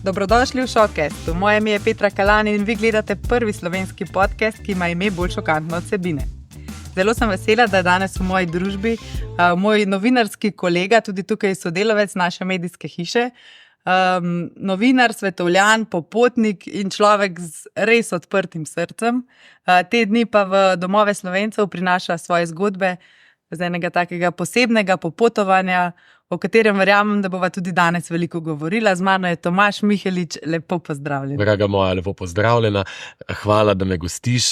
Dobrodošli v Showcastu. Moje ime je Petra Kalani in vi gledate prvi slovenski podcast, ki ima ime bolj šokantno od vsebine. Zelo sem vesela, da je danes v moji družbi moj novinarski kolega, tudi tukaj sodelavec naše medijske hiše, novinar, svetovljan, popotnik in človek z res odprtim srcem. Te dni pa v domove Slovencev prinaša svoje zgodbe z enega takega posebnega popotovanja, o katerem verjamem, da bova tudi danes veliko govorila. Z mano je Tomaž Mihelič, lepo pozdravljen. Draga moja, lepo pozdravljena. Hvala, da me gostiš.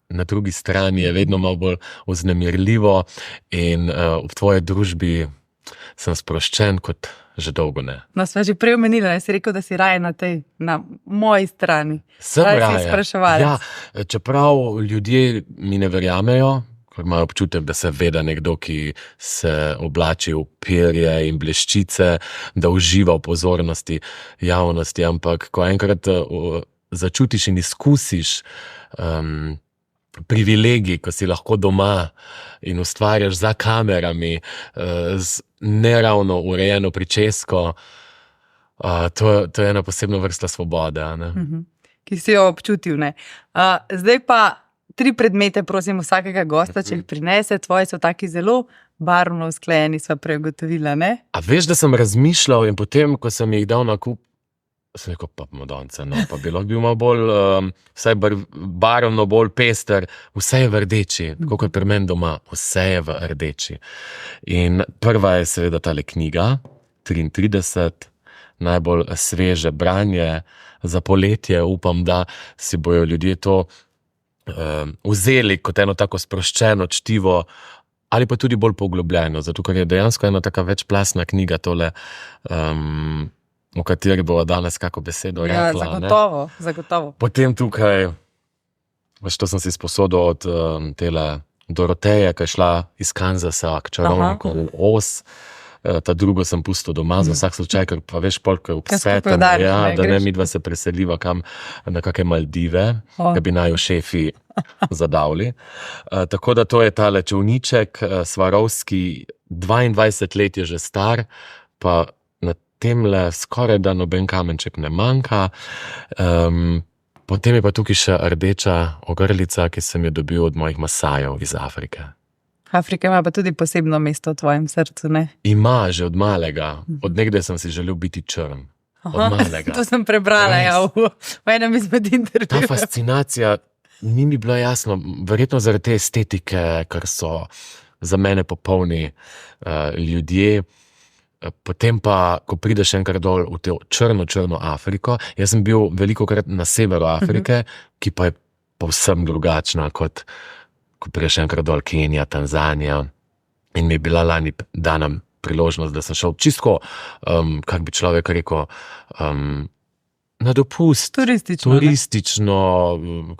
Na drugi strani je vedno malo bolj vznemirljivo in v tvoji družbi sem sproščen kot že dolgo ne. No, sva že prej omenila, jaz si rekel, da si raje na moji strani. Sem raje. Si spraševalec. Ja, čeprav ljudje mi ne verjamejo, ker imajo občutek, da se veda nekdo, ki se oblači v perje in bleščice, da uživa v pozornosti javnosti, ampak ko enkrat začutiš in izkusiš privilegij, ko si lahko doma in ustvarjaš za kamerami z neravno urejeno pričesko, to je ena posebna vrsta svobode. Ne? Ki si jo občutil. Ne? Zdaj pa 3 predmete, prosim, vsakega gosta, če jih prinese. Tvoji so taki zelo barvno usklajeni, sva pregotovila, ne? A veš, da sem razmišljal in potem, ko sem jih dal na kup, sem rekel, pa modonce, no, pa bilo bi malo bolj, vsaj barvno bolj pester, vse je v rdeči, tako kot pri meni doma, vse je v rdeči. In prva je seveda tale knjiga, 33, najbolj sveže branje za poletje, upam, da si bojo ljudje to vzeli kot eno tako sproščeno čtivo ali pa tudi bolj poglobljeno, zato ker je dejansko ena taka večplastna knjiga tole, o kateri bova danes kako besedo rekla. Ja, zagotovo. Potem tukaj, to sem si sposodil od tele Doroteje, ki je šla iz Kanzasa k čarovniku v Oz. Ta drugo sem pustil doma za vsak slučaj, ker pa veš polk obsvetem, da ne midva se preseliva kam na kakšne Maldive, da bi naju šefi zadavli. Tako da to je tale čolniček, Swarovski, 22 let je že star, pa na temle skoraj da noben kamenček ne manjka. Potem je pa tukaj še rdeča ogrlica, ki sem jo dobil od mojih Masajev iz Afrike. Afrika ima pa tudi posebno mesto v tvojem srcu, ne? Ima, že od malega. Od nekdaj sem si želel biti črn. Od malega. To sem prebrala v enem izmed intervjujev. Ta fascinacija, ni mi bilo jasno, verjetno zaradi te estetike, ker so za mene popolni ljudje. Potem pa, ko prideš enkrat dol v to črno Afriko, jaz sem bil velikokrat na severu Afrike, ki pa je povsem drugačna kot ko prideš enkrat dol Kenija, Tanzanija, in mi je bila lani dana priložnost, da sem šel čisto, kak bi človek rekel, na dopust. Turistično,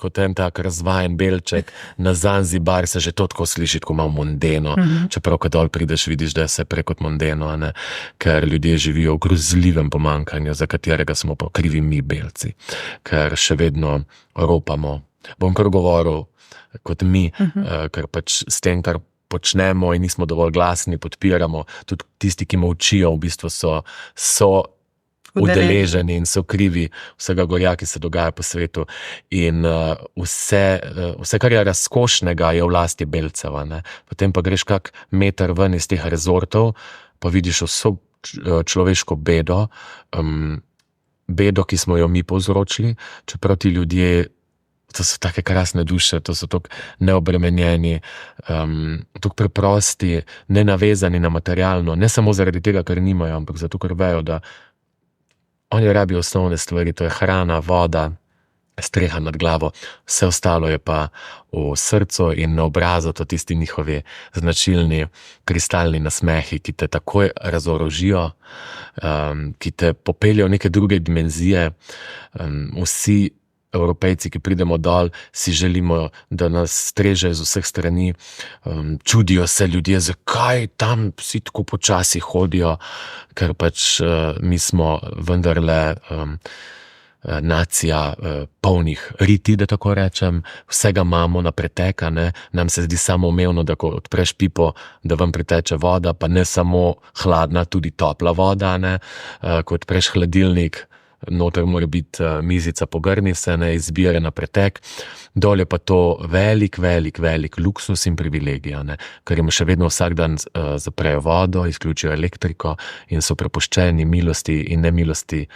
kot en tak razvajen belček, na Zanzibar se že to tako sliši, tako malo mondeno, čeprav ko dol prideš, vidiš, da je vse prej kot mondeno, ne? Ker ljudje živijo v grozljivem pomanjkanju, za katerega smo pa krivi mi belci, ker še vedno ropamo. Bom kar govoril kot mi, ker pač s tem, kar počnemo in nismo dovolj glasni, podpiramo, tudi tisti, ki molčijo, v bistvu so udeleženi in so krivi vsega gorja, ki se dogaja po svetu. In vse, kar je razkošnega, je v lasti belceva. Ne? Potem pa greš kak meter ven iz teh rezortov, pa vidiš vso človeško bedo, ki smo jo mi povzročili, čeprav ti ljudje, to so take krasne duše, to so tako neobremenjeni, tako preprosti, nenavezani na materialno, ne samo zaradi tega, ker nimajo, ampak zato, ker vejo, da oni rabijo osnovne stvari, to je hrana, voda, streha nad glavo, vse ostalo je pa v srcu in na obrazu, to tisti njihovi značilni kristalni nasmehi, ki te takoj razorožijo, ki te popeljejo v neke druge dimenzije. Vsi Evropejci, ki pridemo dol, si želimo, da nas strežejo z vseh strani, čudijo se ljudje, zakaj tam vsi tako počasi hodijo, ker pač mi smo vendarle nacija polnih riti, da tako rečem, vsega imamo na pretekane, nam se zdi samoumevno, da ko odpreš pipo, da vam priteče voda, pa ne samo hladna, tudi topla voda, ne? Ko odpreš hladilnik, noter mora biti mizica pogrni se, ne izbire na pretek, dol je pa to velik luksus in privilegija, ne, ker jim še vedno vsak dan zaprejo vodo, izključijo elektriko in so prepuščeni milosti in nemilosti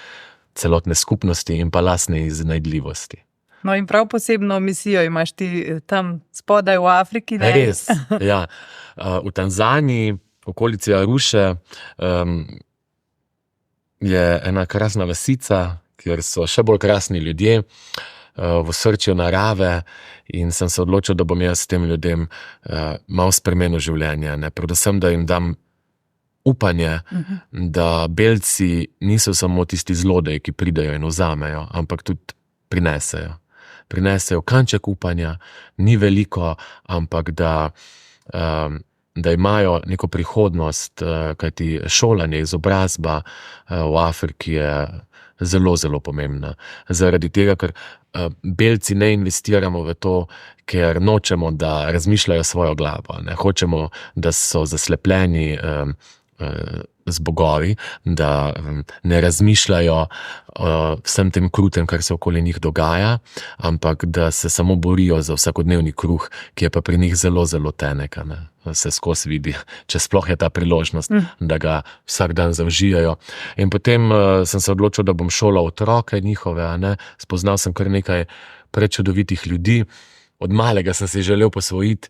celotne skupnosti in pa lastne iznajdljivosti. No in prav posebno misijo imaš ti tam spodaj v Afriki, ne? Res, ja. V Tanzaniji, v okolici Aruše, je ena krasna vasica, kjer so še bolj krasni ljudje, v osrčju narave in sem se odločil, da bom jaz tem ljudem malo spremenil življenje, ne? Predvsem, da jim dam upanje, da belci niso samo tisti zlodeji, ki pridejo in vzamejo, ampak tudi prinesejo kanček upanja, ni veliko, ampak da imajo neko prihodnost, kajti šolanje, izobrazba v Afriki je zelo, zelo pomembna. Zaradi tega, ker belci ne investiramo v to, ker nočemo, da razmišljajo svojo glavo, ne hočemo, da so zaslepljeni z bogovi, da ne razmišljajo o vsem tem krutem, kar se okoli njih dogaja, ampak da se samo borijo za vsakodnevni kruh, ki je pa pri njih zelo, zelo tenek, ne. Se skozi vidi, če sploh je ta priložnost, da ga vsak dan zaužijajo. In potem sem se odločil, da bom šolal otroke njihove, ne. Spoznal sem kar nekaj prečudovitih ljudi. Od malega sem si želel posvojiti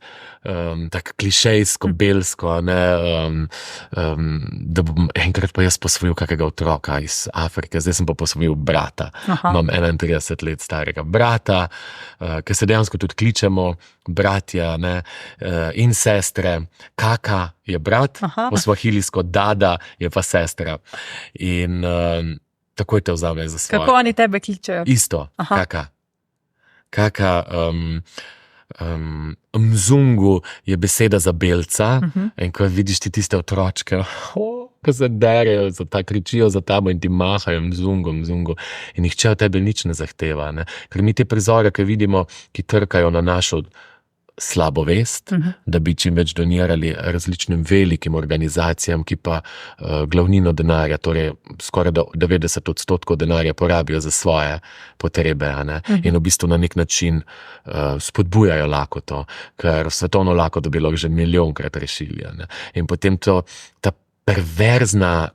tako klišejsko, belsko, ne, da bom enkrat pa jaz posvojil kakega otroka iz Afrike. Zdaj sem pa posvojil brata. Imam 31 let starega brata, ki se dejansko tudi kličemo bratja, ne, in sestre. Kaka je brat, po svahilijsko dada je pa sestra. In takoj te vzame za svoje. Kako oni tebe kličejo? Isto, Kaka, mzungu je beseda za belca, in ko vidiš ti tiste otročke, ko se derejo, kričijo za tabo in ti mahajo mzungu, in nihče od tebe nič ne zahteva, ne. Ker mi te prizore, ki vidimo, ki trkajo na našo slabo vest, da bi čim več donirali različnim velikim organizacijam, ki pa glavnino denarja, torej skoraj 90% denarja porabijo za svoje potrebe, ne? In v bistvu na nek način spodbujajo lakoto, ker svetovno lakoto bi lahko že milijonkrat rešili, ne? In potem to perverzno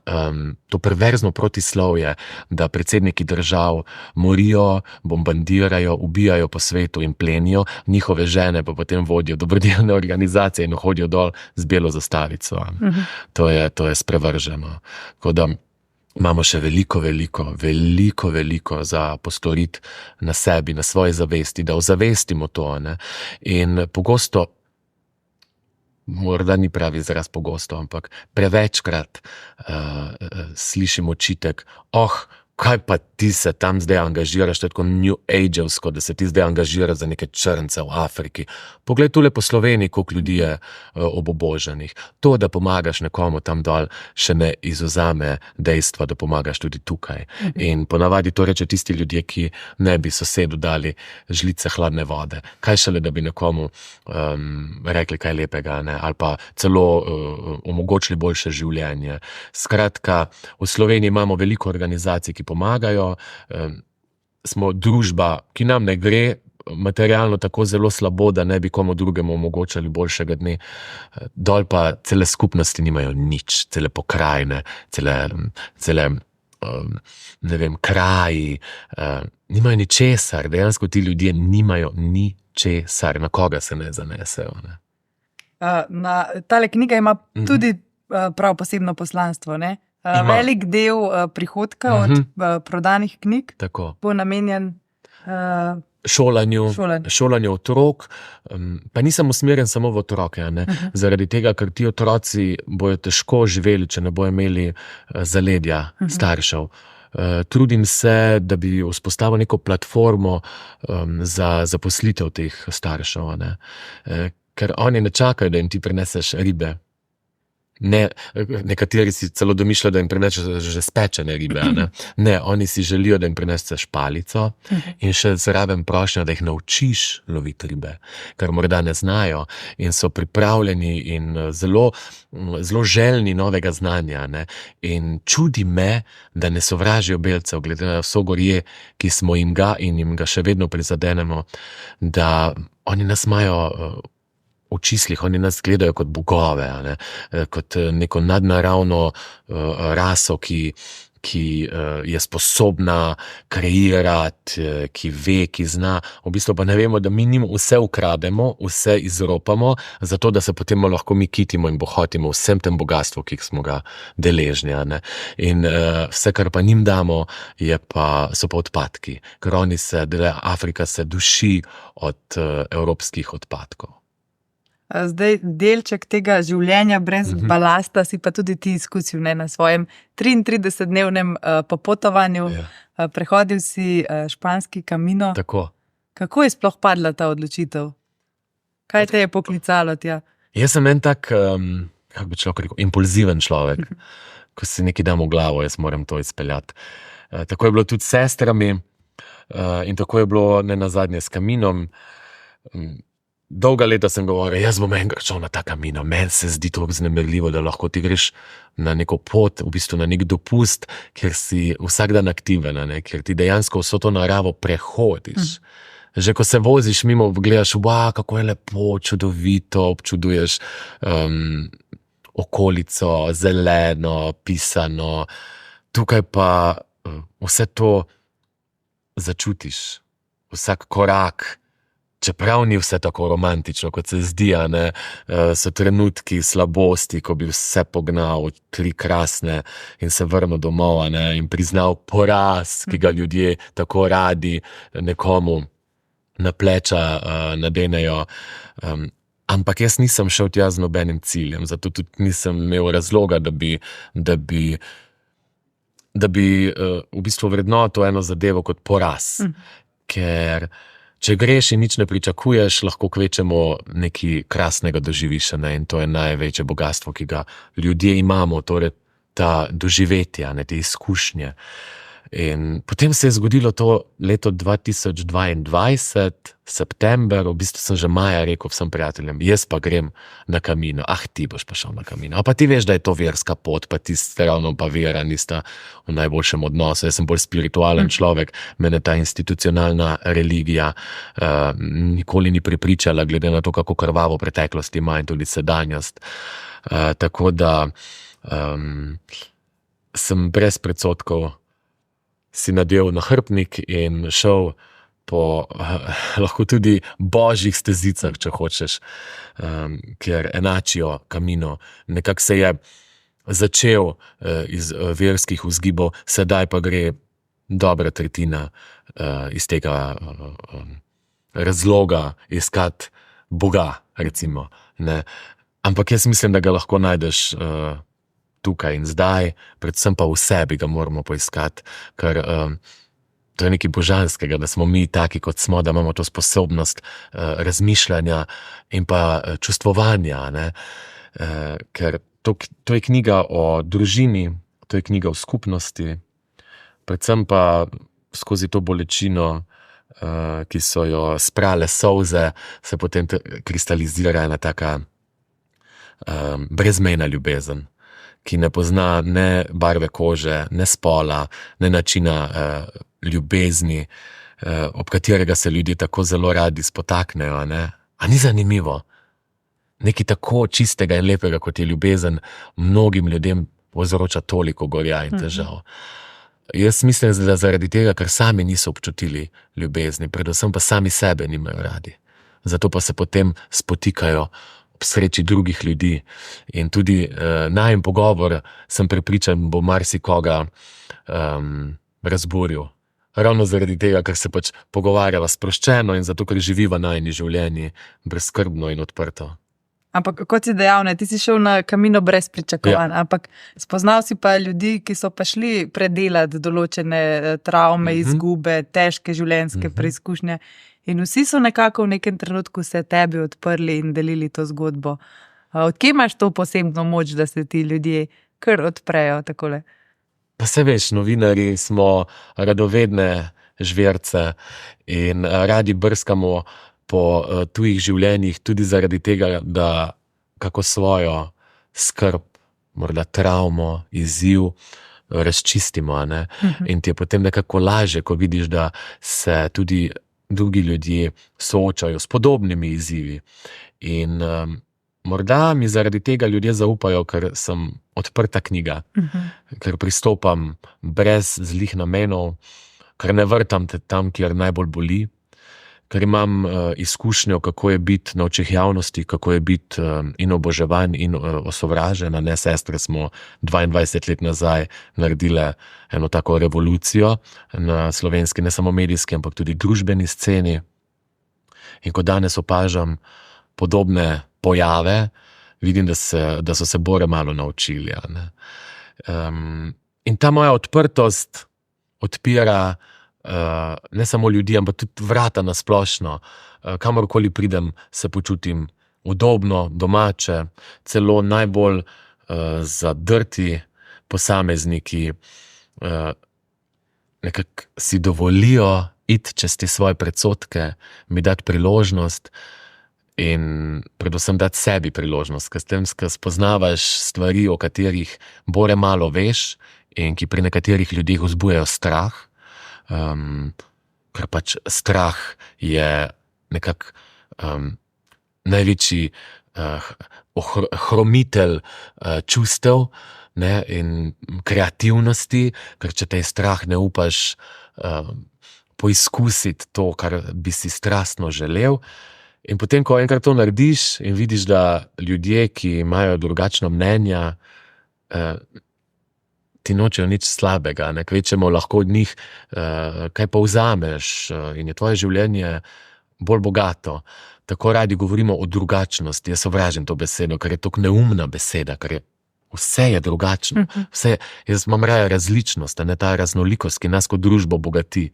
protislovje, da predsedniki držav morijo, bombardirajo, ubijajo po svetu in plenijo, njihove žene pa potem vodijo dobrodelne organizacije in hodijo dol z belo zastavico. To je sprevrženo. Tako da imamo še veliko za postoriti na sebi, na svoji zavesti, da ozavestimo to, ne? In pogosto, morda ni pravi izraz pogosto, ampak prevečkrat slišim očitek, kaj pa ti se tam zdaj angažiraš, to je tako New Age-evsko, da se ti zdaj angažiraš za neke črnce v Afriki. Poglej tule po Sloveniji, koliko ljudi je obubožanih. To, da pomagaš nekomu tam dol, še ne izvzame dejstva, da pomagaš tudi tukaj. In ponavadi to reče tisti ljudje, ki ne bi sosedu dali žlice hladne vode. Kaj šele, da bi nekomu rekli kaj lepega, ne? Ali pa celo omogočili boljše življenje. Skratka, v Sloveniji imamo veliko organizacij, ki pomagajo, smo družba, ki nam ne gre materialno tako zelo slabo, da ne bi komu drugemu omogočali boljšega dne. Dol pa cele skupnosti nimajo nič, cele pokrajine, cele ne vem, kraji, nimajo ničesar, dejansko ti ljudje nimajo ničesar, na koga se ne zanesejo, ne. Tale knjiga ima tudi prav posebno poslanstvo, ne? Velik del prihodka od prodanih knjig bo namenjen šolanju otrok, pa nisem usmerjen samo v otroke, ne? Zaradi tega, ker ti otroci bojo težko živeli, če ne bojo imeli zaledja staršev. Trudim se, da bi vzpostavil neko platformo za zaposlitev teh staršev, ne? Ker oni ne čakajo, da jim ti prineseš ribe. Nekateri si celo domišljajo, da jim prineseš že spečene ribe. Ne, oni si želijo, da jim prineseš špalico in še zraven prošnjo, da jih naučiš loviti ribe, ker morda ne znajo in so pripravljeni in zelo, zelo željni novega znanja. Ne? In čudi me, da ne sovražijo belcev, glede na vso gorje, ki smo jim ga in jim ga še vedno prizadenemo, da oni nas imajo v čislih, oni nas gledajo kot bogove, kot neko nadnaravno raso, ki je sposobna kreirati, ki ve, ki zna. V bistvu pa ne vemo, da mi njim vse ukrademo, vse izropamo, zato da se potem lahko mi kitimo in bohotimo vsem tem bogatstvu, ki smo ga deležni. In vse, kar pa njim damo, so pa odpadki, ker Afrika se duši od evropskih odpadkov. Zdaj, delček tega življenja brez balasta si pa tudi ti izkusil, ne, na svojem 33-dnevnem popotovanju. Prehodil si španski Camino. Tako. Kako je sploh padla ta odločitev? Kaj te je poklicalo tja? Jaz sem en tak, kako bi človek rekel, impulziven človek. Ko si nekaj dam v glavo, jaz moram to izpeljati. Tako je bilo tudi s sestrami in tako je bilo nenazadnje s Caminom. Dolga leta sem govoril, jaz bom enkrat šel na ta Camino. Meni se zdi to vznemirljivo, da lahko ti greš na neko pot, v bistvu na nek dopust, kjer si vsak dan aktiven, kjer ti dejansko vso to naravo prehodiš. Že ko se voziš mimo, gledaš, kako je lepo, čudovito, občuduješ okolico, zeleno, pisano. Tukaj pa vse to začutiš, vsak korak. Čeprav ni vse tako romantično, kot se zdi, so trenutki slabosti, ko bi vse pognal, 3 krasne in se vrnil domov in priznal poraz, ki ga ljudje tako radi nekomu na pleča nadenejo. Ampak jaz nisem šel tja z nobenim ciljem, zato tudi nisem imel razloga, da bi v bistvu vrednotil eno zadevo kot poraz. Ker če greš in nič ne pričakuješ, lahko kvečemo nekaj krasnega doživiš, in to je največje bogatstvo, ki ga ljudje imamo, torej ta doživetja, te izkušnje. In potem se je zgodilo to leto 2022, september, v bistvu sem že maja rekel vsem prijateljem, jaz pa grem na Camino. Ti boš pa šel na Camino. Pa ti veš, da je to verska pot, pa ti ravno pa vera nista v najboljšem odnosu. Jaz sem bolj spiritualen človek, mene ta institucionalna religija nikoli ni prepričala, glede na to, kako krvavo preteklost ima in tudi sedanjost. Tako da sem brez predsodkov si nadel nahrbtnik in šel po lahko tudi božjih stezicah, če hočeš, ker enačijo Camino. Nekako se je začel iz verskih vzgibov, sedaj pa gre dobra tretjina iz tega razloga iskati Boga, recimo. Ampak jaz mislim, da ga lahko najdeš tukaj in zdaj, predvsem pa v sebi ga moramo poiskati, ker to je nekaj božanskega, da smo mi taki, kot smo, da imamo to sposobnost razmišljanja in pa čustvovanja, ker to je knjiga o družini, to je knjiga o skupnosti, predvsem pa skozi to bolečino, ki so jo sprale solze, se potem kristalizira ena taka brezmejna ljubezen, ki ne pozna ne barve kože, ne spola, ne načina ljubezni, ob katerega se ljudje tako zelo radi spotaknejo. A ni zanimivo? Nekaj tako čistega in lepega, kot je ljubezen, mnogim ljudem povzroča toliko gorja in težav. Jaz mislim, da zaradi tega, ker sami niso občutili ljubezni, predvsem pa sami sebe nimajo radi. Zato pa se potem spotikajo ob sreči drugih ljudi. In tudi najin pogovor, sem prepričan, bo marsikoga razburil. Ravno zaradi tega, ker se pač pogovarjava sproščeno in zato, ker živiva najini življenji brezskrbno in odprto. Ampak kot si dejal, ti si šel na Camino brez pričakovanj, ampak spoznal si pa ljudi, ki so pa šli predelati določene travme, izgube, težke življenjske preizkušnje in vsi so nekako v nekem trenutku se tebi odprli in delili to zgodbo. Odkje imaš to posebno moč, da se ti ljudje kar odprejo takole? Pa se veš, novinarji smo radovedne žverce in radi brskamo po tujih življenjih, tudi zaradi tega, da kako svojo skrb, morda travmo, izziv razčistimo, a ne. In ti je potem nekako lažje, ko vidiš, da se tudi drugi ljudje soočajo s podobnimi izzivi. In morda mi zaradi tega ljudje zaupajo, ker sem odprta knjiga, ker pristopam brez zlih namenov, ker ne vrtam te tam, kjer najbolj boli, ker imam izkušnjo, kako je biti na očeh javnosti, kako je biti in oboževan in osovražen. Ne, sestre smo 22 let nazaj naredile eno tako revolucijo na slovenski, ne samo medijski, ampak tudi družbeni sceni. In ko danes opažam podobne pojave, vidim, da so se bore malo naučili. In ta moja odprtost odpira ne samo ljudi, ampak tudi vrata na splošno. Kamorkoli pridem, se počutim udobno, domače, celo najbolj zadrti posamezniki nekako si dovolijo iti čez te svoje predsodke, mi dati priložnost in predvsem dati sebi priložnost, ker s tem spoznavaš stvari, o katerih bore malo veš in ki pri nekaterih ljudeh vzbujajo strah. Ker pač strah je nekako največji hromitelj čustev, ne, in kreativnosti, ker če te je strah, ne upaš poizkusiti to, kar bi si strastno želel. In potem, ko enkrat to narediš in vidiš, da ljudje, ki imajo drugačna mnenja, ti nočejo nič slabega, ne, kvečemo lahko od njih kaj povzameš in je tvoje življenje bolj bogato. Tako radi govorimo o drugačnosti, jaz sovražim to besedo, ker je tako neumna beseda, ker je vse je drugačno. Jaz imam raje različnost, ne ta raznolikost, ki nas kot družbo bogati.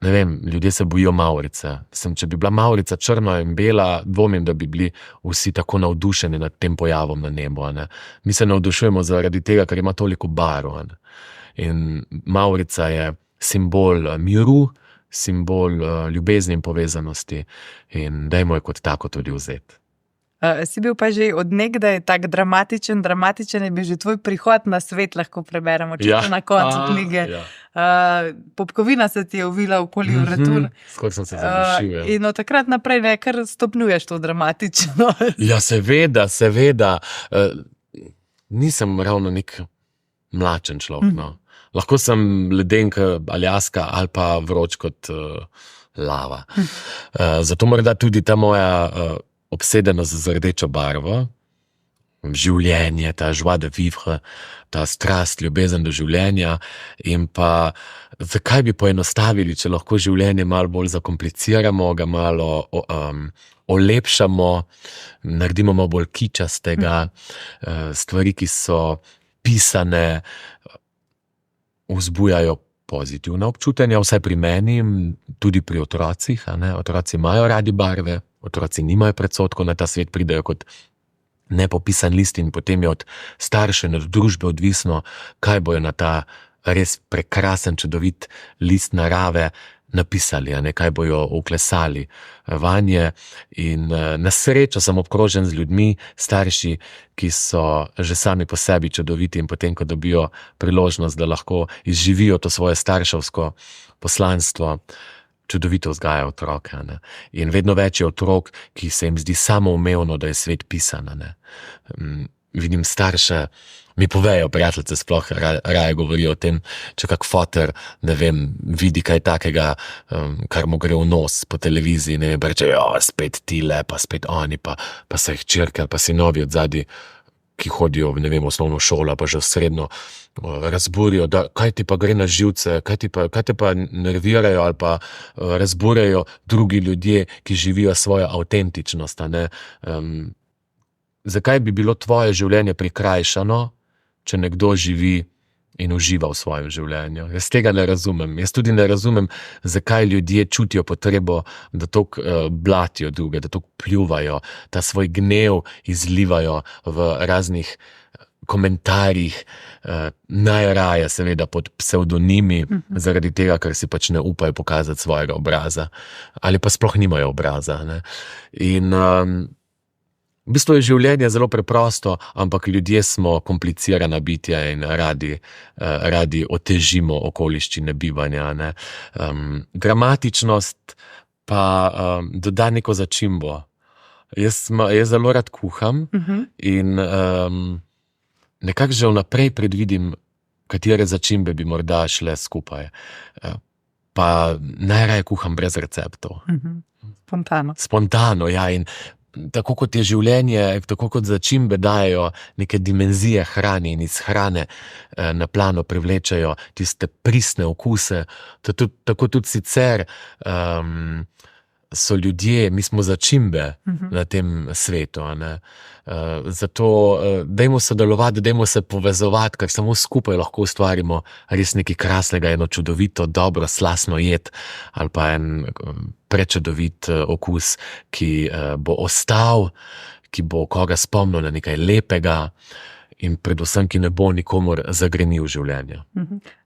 Ne vem, ljudje se bojijo mavrice. Če bi bila mavrica črna in bela, dvomim, da bi bili vsi tako navdušeni nad tem pojavom na nebu. Mi se navdušujemo zaradi tega, ker ima toliko barv. In mavrica je simbol miru, simbol ljubezni in povezanosti. In dajmo jo kot tako tudi vzeti. Si bil pa že od nekdaj tak dramatičen je bil že tvoj prihod na svet, lahko preberemo na koncu knjige. Popkovina se ti je ovila okoli vratu. Skoro sem se završil. In od takrat naprej kar stopnjuješ to dramatično. Ja, seveda. Nisem ravno nek mlačen človek. No. Lahko sem ledenka Aljaska ali pa vroč kot lava. Zato morda tudi ta moja obsedenost z rdečo barvo, življenje, ta joie de vivre, ta strast, ljubezen do življenja in pa zakaj bi poenostavili, če lahko življenje malo bolj zakompliciramo, ga malo olepšamo, naredimo malo bolj kičastega, stvari, ki so pisane, vzbujajo pozitivna občutenja, vsaj pri meni, tudi pri otrocih. Otroci imajo radi barve, otroci nimajo predsodkov, na ta svet pridejo kot nepopisan list in potem je od staršev in od družbe odvisno, kaj bojo na ta res prekrasen, čudovit list narave napisali, kaj bojo vklesali vanje. In na srečo sem obkrožen z ljudmi, starši, ki so že sami po sebi čudoviti in potem, ko dobijo priložnost, da lahko izživijo to svoje starševsko poslanstvo, čudovito vzgajajo otroke. In vedno več je otrok, ki se jim zdi samoumevno, da je svet pisan. Vidim starše, mi povejo, prijateljice sploh raje govorijo o tem, če kak foter, ne vem, vidi kaj takega, kar mu gre v nos po televiziji, ne vem, reče, spet tile, pa spet oni, pa se jih črke, pa sinovi odzadi, ki hodijo v, ne vem, osnovno šolo, pa že v srednjo, razburijo, da kaj ti pa gre na živce, kaj te pa nervirajo ali pa razburjajo drugi ljudje, ki živijo svojo avtentičnost. Zakaj bi bilo tvoje življenje prikrajšano, če nekdo živi in uživa v svojem življenju. Jaz tega ne razumem. Jaz tudi ne razumem, zakaj ljudje čutijo potrebo, da toliko blatijo druge, da toliko pljuvajo, ta svoj gnev izlivajo v raznih komentarjih, najraje seveda pod psevdonimi, zaradi tega, ker si pač ne upajo pokazati svojega obraza. Ali pa sploh nimajo obraza. Ne? In v bistvu je življenje zelo preprosto, ampak ljudje smo komplicirana bitja in radi otežimo okoliščine bivanja. Ne? Dramatičnost pa doda neko začimbo. Jaz zelo rad kuham in nekako že vnaprej predvidim, katere začimbe bi morda šle skupaj. Pa najraje kuham brez receptov. Spontano. Spontano, ja. In tako kot je življenje, tako kot začimbe dajo neke dimenzije hrani in iz hrane na plano privlečajo tiste pristne okuse, tako tudi sicer so ljudje, mi smo začimbe na tem svetu. Zato dajmo sodelovati, dajmo se povezovati, ker samo skupaj lahko ustvarimo res nekaj krasnega, eno čudovito, dobro, slastno jed ali pa en prečudovit okus, ki bo ostal, ki bo koga spomnil na nekaj lepega in predvsem, ki ne bo nikomur zagrenil življenja.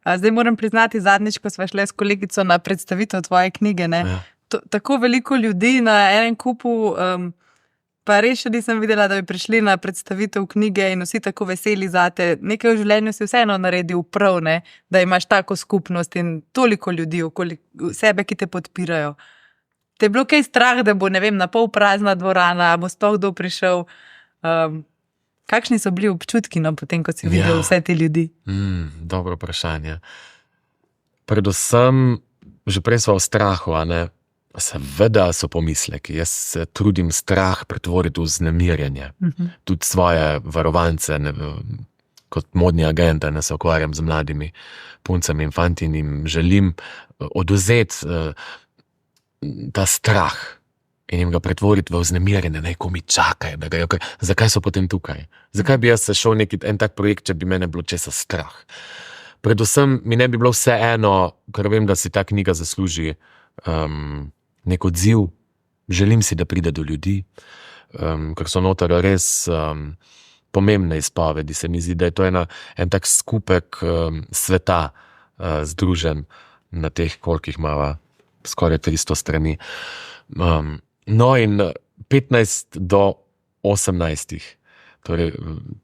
Zdaj moram priznati, zadnjič, ko sva šla s kolegico na predstavitev tvoje knjige, tako veliko ljudi na enem kupu, pa res še nisem videla, da bi prišli na predstavitev knjige in vsi tako veseli zate. Nekaj v življenju si vseeno naredil prav, da imaš tako skupnost in toliko ljudi okoli sebe, ki te podpirajo. Te je bilo kaj strah, da bo, ne vem, na pol prazna dvorana, bo sploh kdo prišel? Kakšni so bili občutki, potem, ko si videl vse te ljudi? Dobro vprašanje. Predvsem, že prej sva o strahu, seveda so pomisleki. Jaz se trudim strah pretvoriti v vznemirjenje. Tudi svoje varovance, kot modni agent, se ukvarjam z mladimi puncami in fanti in jim želim odvzeti ta strah in jim ga pretvoriti v vznemirjenje, ko mi čakajo, zakaj so potem tukaj? Zakaj bi jaz se šel en tak projekt, če bi mene bilo česa strah? Predvsem mi ne bi bilo vse eno, ker vem, da si ta knjiga zasluži nek odziv, želim si, da pride do ljudi, ker so noter res pomembne izpovedi. Se mi zdi, da je to en tak skupek sveta združen na teh, kolikih imava, skoraj 300 strani. No in 15 do 18, torej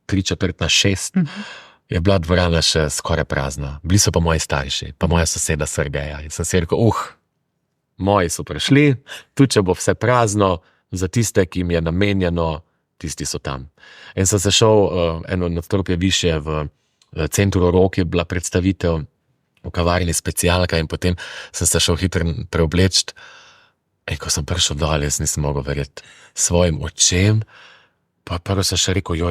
3/4/6, je bila dvorana še skoraj prazna. Bili so pa moji starši, pa moja soseda Sergeja. In sem si rekel, moji so prišli, tudi če bo vse prazno, za tiste, ki jim je namenjeno, tisti so tam. In sem se šel eno nadstropje višje v centru Rok, je bila predstavitev v kavarni Specialka in potem sem se šel hitro preobleči. In ko sem prišel dol, jaz nisem mogel verjeti svojim očem, pa prvo sem še rekel,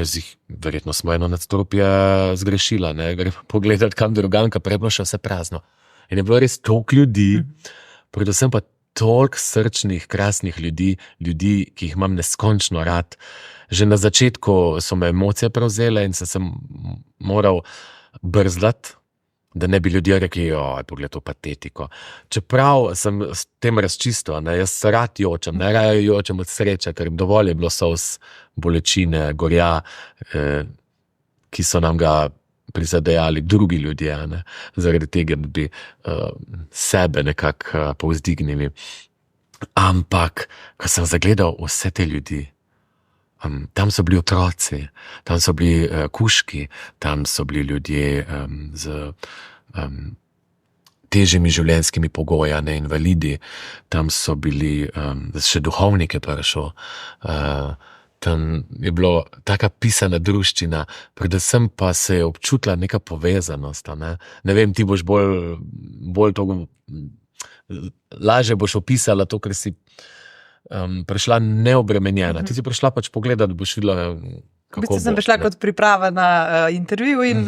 verjetno smo eno nadstropje zgrešila, grem pogledati kam drugam, ker prej bilo še vse prazno. In je bilo res toliko ljudi, predvsem pa toliko srčnih, krasnih ljudi, ki jih imam neskončno rad. Že na začetku so me emocije prevzele in sem se moral brzdati, da ne bi ljudje rekli, pogled to patetiko. Čeprav sem s tem razčistil, jaz se rad jočem, najraje jočem od sreče, ker dovolj je bilo solz, bolečine, gorja, ki so nam ga prizadejali drugi ljudje, zaradi tega, da bi sebe nekako povzdignili. Ampak, ko sem zagledal vse te ljudi, tam so bili otroci, tam so bili kužki, tam so bili ljudje z težjimi življenjskimi pogoji, invalidi, tam so bili še duhovnike prišel, tam je bilo taka pisana druščina, predvsem pa se je občutila neka povezanost. Ne vem, ti boš bolj to, lažje boš opisala to, ker si prišla neobremenjena. Ti si prišla pač pogledati, boš videla, kako bo. Sem prišla kot priprava na intervju in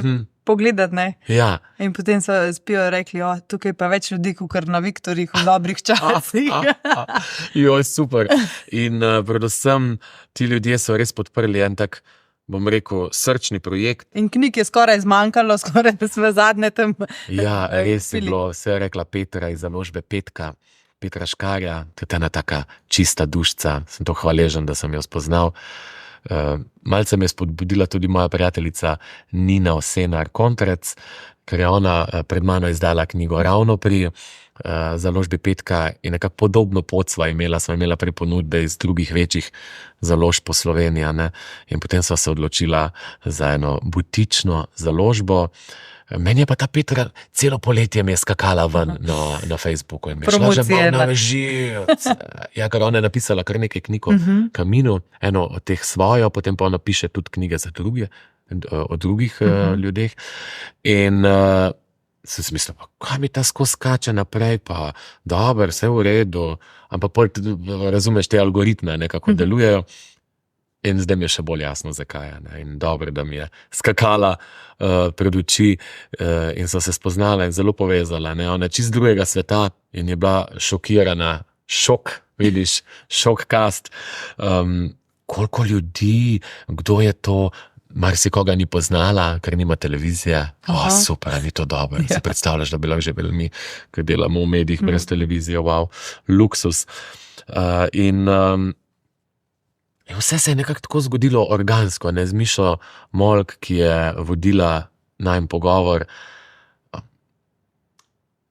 pogledati, Ja. In potem so spijo rekli, tukaj pa več ljudi, kot na Viktorjih v dobrih časih. Super. In predvsem ti ljudje so res podprli en tak, bom rekel, srčni projekt. In knjig je skoraj zmanjkalo, skoraj da smo zadnje tam. Ja, res je pili. bilo, vse je rekla Petra iz založbe Petra Škarja, to je ena taka čista dušica, sem to hvaležen, da sem jo spoznal. Malce me je spodbudila tudi moja prijateljica Nina Osenar-Kontrec, ker je ona pred mano izdala knjigo ravno pri založbi Petka in nekako podobno pot sva imela prej ponudbe iz drugih večjih založb po Sloveniji, ne? In potem sva se odločila za eno butično založbo. Meni je pa ta Petra celo poletje mi je skakala ven na Facebooku in mi je šla že malo na živc. Ja, ker ona je napisala kar nekaj knjig o kaminu, eno od teh svojo, potem pa ona piše tudi knjige za druge, o drugih ljudeh. In sem si mislila, kaj mi ta skozi skače naprej, pa dobro, vse v redu, ampak pol razumeš te algoritme, kako delujejo. In zdaj mi je še bolj jasno, zakaj je. Ne? In dobro, da mi je skakala pred oči in so se spoznala in zelo povezala. Ne? Ona je čist drugega sveta in je bila šokirana. Šok, vidiš, šokcast. Koliko ljudi, kdo je to, marsikoga ni poznala, ker nima televizije. Super, ni to dobro. Ja. Si predstavljaš, da bi lahko živeli mi, ker delamo v medijih brez televizije. Wow, luksus. In vse se je nekako tako zgodilo organsko, ne, z Mišo Molk, ki je vodila najin pogovor.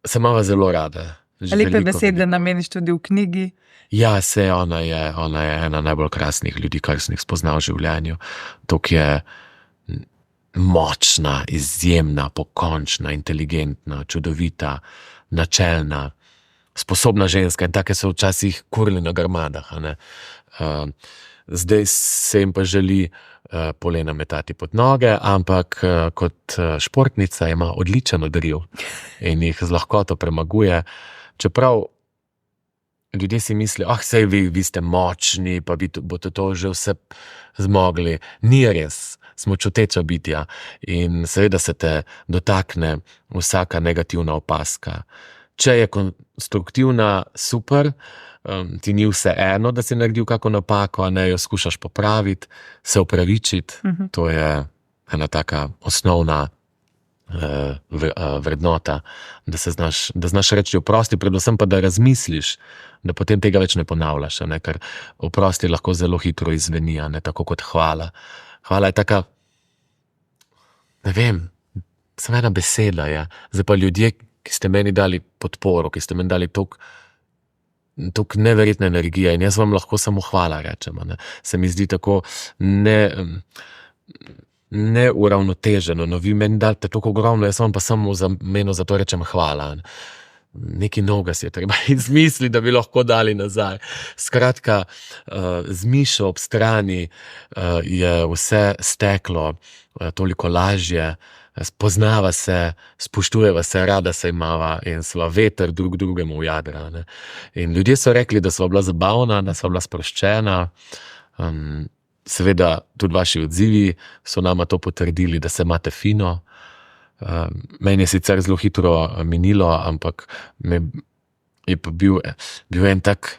Se imava zelo rada. Lepe besede nameniš tudi v knjigi. Ja, ona je ena najbolj krasnih ljudi, kar sem jih spoznal v življenju. Tok je močna, izjemna, pokončna, inteligentna, čudovita, načelna, sposobna ženska in take so včasih kurili na grmadah, ne. Zdaj se jim pa želi polena metati pod noge, ampak kot športnica ima odličen odriv in jih z lahkoto premaguje. Čeprav ljudje si mislijo, sej vi ste močni, pa vi boste to že vse zmogli. Ni res, smo čuteča bitja in seveda se te dotakne vsaka negativna opazka. Če je konstruktivna, super, ti ni vse eno, da si naredil kako napako, a ne jo skušaš popraviti, se opravičiti. To je ena taka osnovna vrednota, da znaš reči oprosti, predvsem pa da razmisliš, da potem tega več ne ponavljaš, ne, ker oprosti lahko zelo hitro izveni, ne, tako kot hvala. Hvala je taka, ne vem, samo ena beseda je. Zdaj pa ljudje, ki ste meni dali podporo, ki ste meni dali toliko neverjetne energije in jaz vam lahko samo hvala rečem. Ne. Se mi zdi tako neuravnoteženo, no vi meni date toliko ogromno, jaz vam pa samo za meno za to rečem hvala. Nekaj novega si je treba izmisliti, da bi lahko dali nazaj. Skratka, z Mišo ob strani je vse steklo toliko lažje, spoznava se, spoštujeva se, rada se imava in sva veter drug drugemu v jadra. Ne. In ljudje so rekli, da sva bila zabavna, da sva bila sproščena. Seveda tudi vaši odzivi so nama to potrdili, da se imate fino. Meni je sicer zelo hitro minilo, ampak je pa bil en tak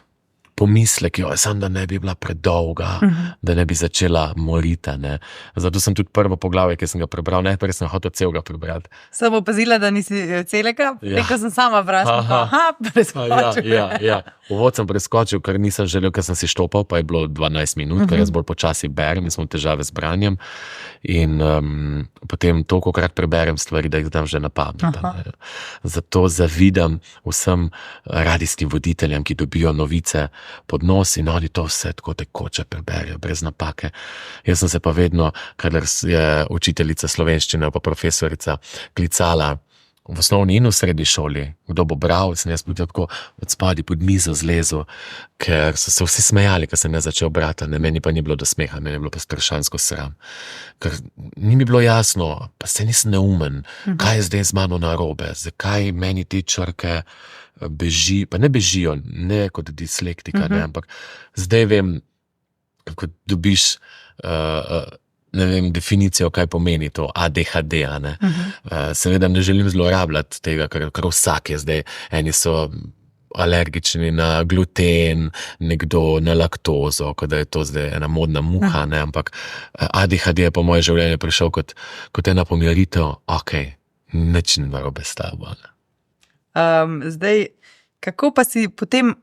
pomislek, samo da ne bi bila predolga, da ne bi začela moriti. Ne. Zato sem tudi prvo poglavje, ki sem ga prebral, najprej sem hotel celega prebrati. Sem opazila, da nisi celega, rekel sem sama preskočil. Ja. Uvod sem preskočil, ker nisem želel, ker sem si štopal, pa je bilo 12 minut, ker jaz bolj počasi berem in sem v težave z branjem. In potem tolikokrat preberem stvari, da jih znam že na pamet. Zato zavidam vsem radijskim voditeljem, ki dobijo novice pod nos in oni to vse tako tekoče preberijo, brez napake. Jaz sem se pa vedno, kadar je učiteljica slovenščine pa profesorica klicala v osnovni in v srednji šoli, kdo bo bral, sem jaz potem tako od spodaj pod mizo zlezel, ker so se vsi smejali, ker sem ne začel brati, ne, meni pa ni bilo do smeha, meni je bilo pa strašansko sram. Ker ni mi bilo jasno, pa se nisem neumen, kaj je zdaj z mano narobe, zakaj meni te črke beži, pa ne bežijo, ne kot dislektika, ne, ampak zdaj vem, ko dobiš ne vem, definicijo, kaj pomeni to ADHD, ne. Seveda ne želim zlorabljati tega, ker vsak je zdaj, eni so alergični na gluten, nekdo na laktozo, kot da je to zdaj ena modna muha, ne, ampak ADHD je po moje življenje prišel kot ena pomiritev, nič ni narobe s tabo. Zdaj, kako pa si potem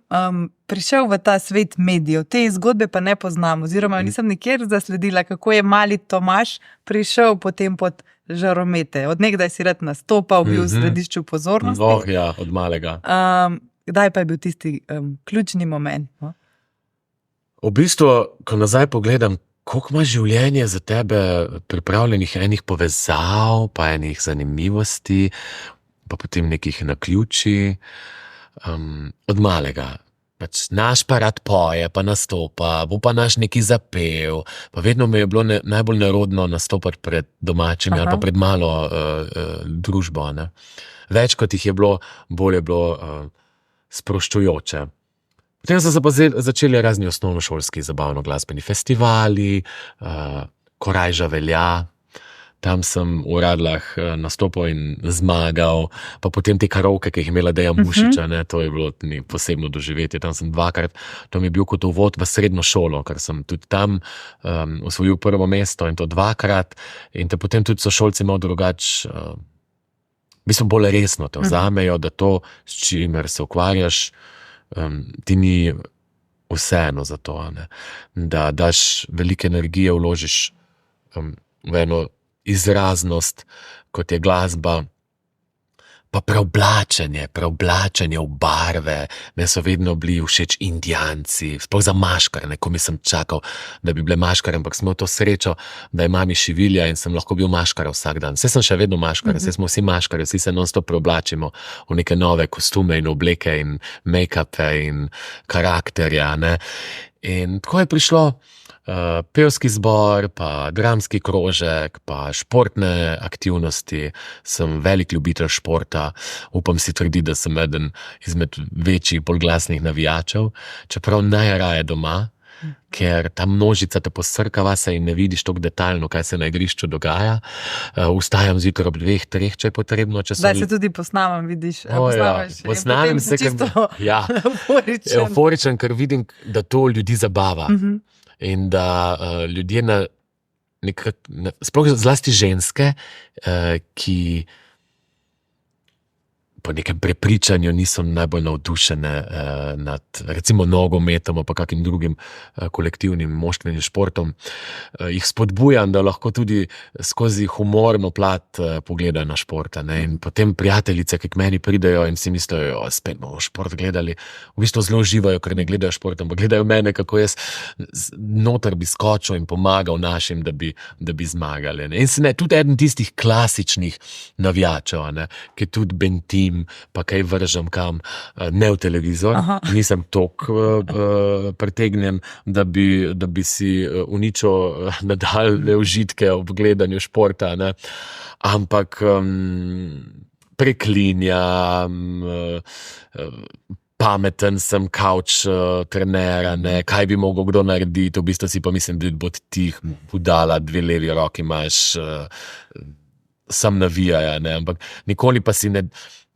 prišel v ta svet medijev? Te zgodbe pa ne poznam, oziroma nisem nikjer zasledila, kako je mali Tomaž prišel potem pod žaromete. Od nekdaj si rad nastopal, bil v središču pozornosti. Ja, od malega. Kdaj pa je bil tisti ključni moment? No? V bistvu, ko nazaj pogledam, koliko ima življenje za tebe pripravljenih enih povezav, pa enih zanimivosti, pa potem nekih naključij, od malega. Pač naš pa rad poje, pa nastopa, bo pa naš neki zapel, pa vedno mi je bilo najbolj nerodno nastopati pred domačimi ali pa pred malo družbo. Ne? Več kot jih je bilo, bolj je bilo sproščujoče. Potem so se pa začeli razni osnovnošolski zabavno-glasbeni festivali, Korajža velja, tam sem v Radlah nastopil in zmagal, pa potem te karaoke, ki jih imela Deja Mušiča, ne, to je bilo posebno doživetje, tam sem dvakrat, to mi je bil kot uvod v srednjo šolo, ker sem tudi tam osvojil prvo mesto in to dvakrat in te potem tudi sošolci malo drugače, v bistvu bolj resno te vzamejo, da to, s čimer se ukvarjaš, ti ni vseeno za to, ne, da daš velike energije, vložiš v eno izraznost, kot je glasba, pa preoblačenje v barve. Meni so vedno bili všeč Indijanci, sploh za maškare, ko mi sem čakal, da bi bile maškare, ampak sem imel to srečo, da je mami šivilja in sem lahko bil maškare vsak dan. Saj sem še vedno maškare, saj smo vsi maškare, vsi se non-stop preoblačimo v neke nove kostume in obleke in make-upe in karakterja, ne. In tako je prišlo pevski zbor, pa dramski krožek, pa športne aktivnosti. Sem velik ljubitelj športa, upam si trditi, da sem eden izmed večjih, bolj glasnih navijačev, čeprav najraje doma, ker ta množica te posrkava se in ne vidiš toliko detaljno, kaj se na igrišču dogaja. Vstajam zjutraj ob 2, 3, če je potrebno. Zdaj se tudi posnamem, vidiš. Posnamem se, euforičen, ker vidim, da to ljudi zabava. In da ljudje, sploh zlasti ženske, ki po nekem prepričanju niso najbolj navdušene nad recimo nogometom pa kakim drugim kolektivnim moštvenim športom, jih spodbujam, da lahko tudi skozi humorno plat pogledajo na športa. Ne? In potem prijateljice, ki k meni pridejo in si mislijo, spet bomo šport gledali, v bistvu zelo uživajo, ker ne gledajo šport, ampak gledajo mene, kako jaz noter bi skočil in pomagal našim, da bi zmagali. Ne? In sem tudi eden tistih klasičnih navijačev, ne? Ki tudi bentim, pa kaj vržem kam, ne v televizor. Nisem toliko pretegnjen, da bi si uničil nadaljne užitke ob gledanju športa, ne. Ampak preklinjam, pameten sem, couch trener, ne, kaj bi mogel kdo narediti, v bistvu si pa mislim, da bo ti udala 2 levi roki imaš, sam navijaja, ne, ampak nikoli pa si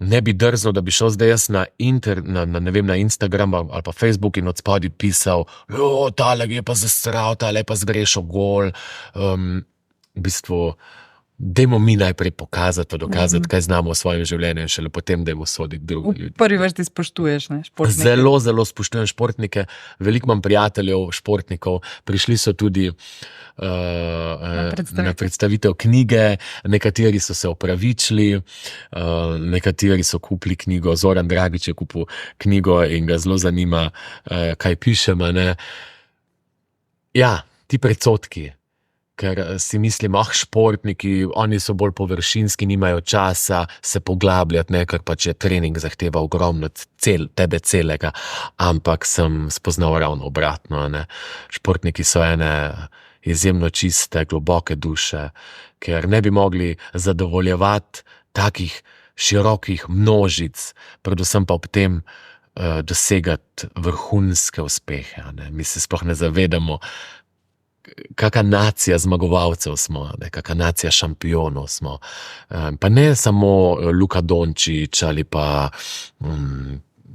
ne bi drznil, da bi šel zdaj jaz na Instagram ali pa Facebook in od spodaj pisal, tale je pa zastral, tale je pa zgrešil gol. V bistvu, dajmo mi najprej pokazati, pa dokazati, kaj znamo v svojem življenju in šele potem dajmo soditi druge ljudi. V prvi vrsti spoštuješ, ne, športnike? Zelo, zelo spoštujem športnike, veliko imam prijateljev, športnikov, prišli so tudi na predstavitev knjige, nekateri so se opravičili, nekateri so kupili knjigo, Zoran Dragič je kupil knjigo in ga zelo zanima, kaj pišem, ne. Ja, ti predsodki, ker si mislim, športniki, oni so bolj površinski, nimajo časa se poglabljati, ne, ker pač je trening zahteva ogromno tebe celega, ampak sem spoznal ravno obratno, ne. Športniki so ene izjemno čiste, globoke duše, ker ne bi mogli zadovoljevati takih širokih množic, predvsem pa ob tem dosegati vrhunske uspehe, ne. Mi se sploh ne zavedamo, kakšna nacija zmagovalcev smo, ne, kakšna nacija šampionov smo. Pa ne samo Luka Dončić ali pa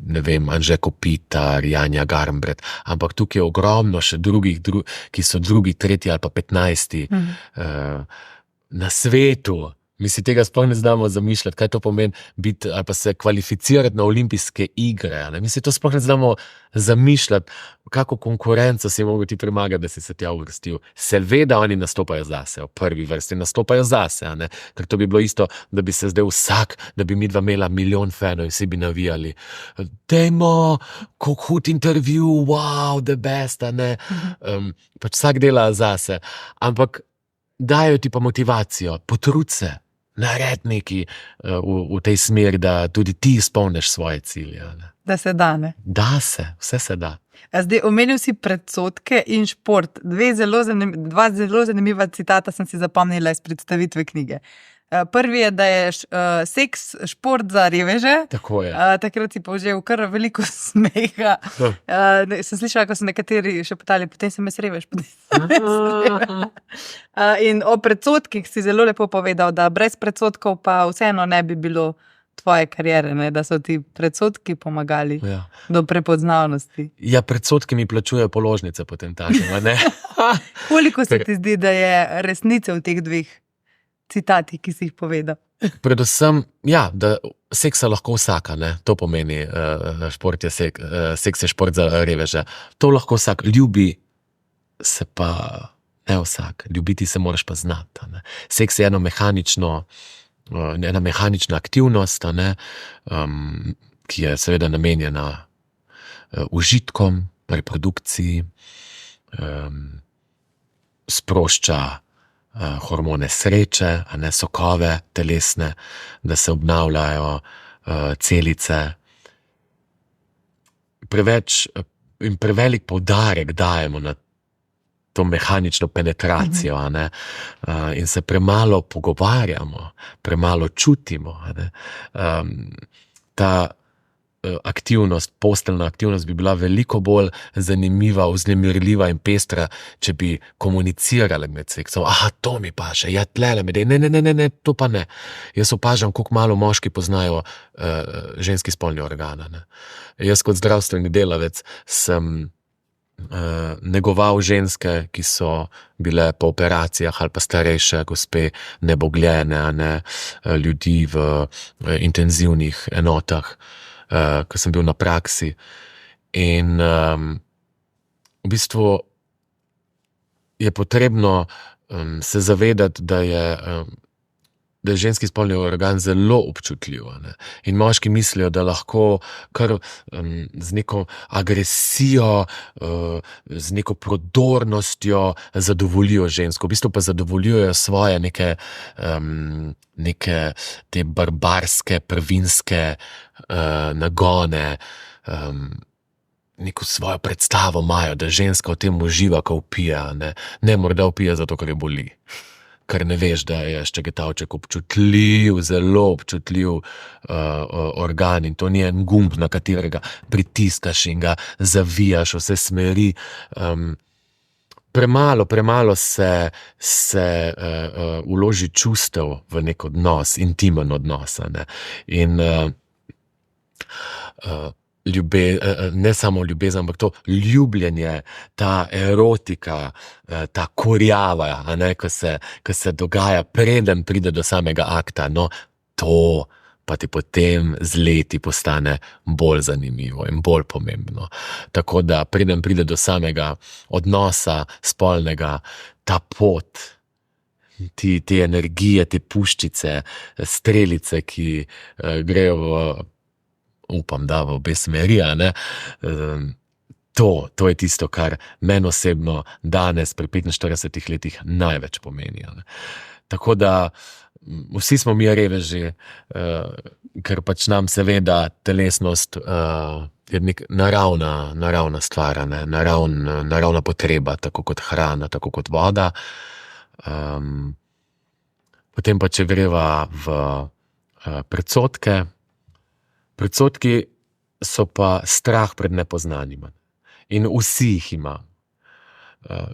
ne vem, Anže Kopitar, Janja Garnbret, ampak tukaj je ogromno še drugih, ki so drugi, tretji ali pa 15. Na svetu. Mi si tega sploh ne znamo zamišljati, kaj to pomeni biti ali pa se kvalificirati na olimpijske igre. Ne? Mi si to sploh ne znamo zamišljati, kako konkurenco si mogel ti premagati, da si se tja uvrstil. Seveda oni nastopajo zase, v prvi vrsti nastopajo zase, ne? Ker to bi bilo isto, da bi se zdaj vsak, da bi midva imela milijon fanov in vsi bi navijali. Dajmo, kako hud intervju, wow, the best, ne? Pač vsak dela zase, ampak dajo ti pa motivacijo, potrud se, naredi nekaj v tej smeri, da tudi ti izpolniš svoje cilje. Ne? Da se da, ne? Da se, vse se da. Zdaj, omenil si predsodke in šport. Dva zelo zanimiva citata sem si zapomnila iz predstavitve knjige. Prvi je, da je seks šport za reveže. Tako je. Takrat si povzel kar veliko smeha. Sem slišala, ko so nekateri še potali, potem sem jaz revež. In o predsodkih si zelo lepo povedal, da brez predsodkov pa vseeno ne bi bilo tvoje kariere, ne? Da so ti predsodki pomagali do prepoznavnosti. Ja, predsodki mi plačujejo položnice potem takem, ne? Koliko se ti zdi, da je resnice v teh dveh citati, ki si jih povedal? Predvsem, ja, da seksa lahko vsaka, ne? To pomeni, šport je seks je šport za reveže. To lahko vsak, ljubi se pa ne vsak, ljubiti se moraš pa znati. Ne? Seks je ena mehanična aktivnost, ne? Ki je seveda namenjena užitkom, reprodukciji, sprošča hormone sreče, a ne sokove telesne, da se obnavljajo celice. Preveč in prevelik poudarek dajemo na to mehanično penetracijo, a ne? In se premalo pogovarjamo, premalo čutimo. A ne? Ta aktivnost, posteljna aktivnost bi bila veliko bolj zanimiva, vznemirljiva in pestra, če bi komunicirali med seksom. Aha, to mi paše, ja, tlele me dej, ne, to pa ne. Jaz opažam, koliko malo moški poznajo ženski spolni organ. Ne? Jaz kot zdravstveni delavec sem negoval ženske, ki so bile po operacijah ali pa starejše gospe nebogljene, ne? Ljudi v intenzivnih enotah, ko sem bil na praksi. In v bistvu je potrebno se zavedati, da je ženski spolni organ zelo občutljiv. Ne? In moški mislijo, da lahko kar z neko agresijo, z neko prodornostjo zadovoljijo žensko. V bistvu pa zadovoljujejo svoje neke te barbarske, prvinske nagone, neko svojo predstavo imajo, da ženska v tem uživa, ko vpije. Ne morda vpije zato, ker je boli. Ker ne veš, da je ščegetavček občutljiv, zelo občutljiv organ in to ni en gumb, na katerega pritiskaš in ga zavijaš vse smeri. Premalo se vloži čustev v nek odnos, intimen odnos. Ne? In ne samo ljubezen, ampak to ljubljenje, ta erotika, ta kurjava, ko se dogaja, preden pride do samega akta, no, to pa ti potem z leti postane bolj zanimivo in bolj pomembno. Tako da preden pride do samega odnosa spolnega, ta pot, te energije, te puščice, strelice, ki grejo upam, da v obe smeri, ne? To je tisto, kar meni osebno danes pri 45 letih največ pomeni. Ne? Tako da vsi smo mi reveži, ker pač nam seveda telesnost je nek naravna stvar, ne? Naravna potreba, tako kot hrana, tako kot voda. Potem pa, če greva v predsodke, predsodki so pa strah pred nepoznanim. In vsi jih imam.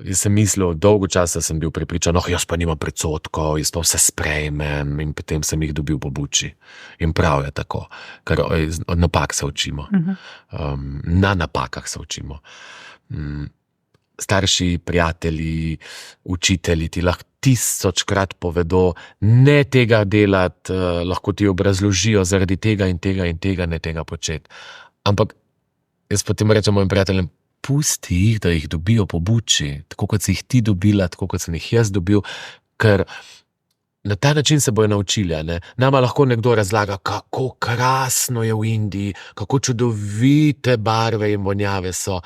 Jaz sem mislil, dolgo časa sem bil prepričan, jaz pa nimam predsodkov, jaz pa vse sprejmem in potem sem jih dobil po buči. In prav je tako, ker od napak se učimo. Na napakah se učimo. Starši, prijatelji, učitelji ti lahko 1000-krat povedo, ne tega delati, lahko ti obrazložijo zaradi tega in tega in tega, ne tega početi. Ampak jaz potem rečem mojim prijateljem, pusti jih, da jih dobijo po buči, tako kot si jih ti dobila, tako kot sem jih jaz dobil, ker na ta način se bojo naučili. Ne? Nama lahko nekdo razlaga, kako krasno je v Indiji, kako čudovite barve in vonjave so.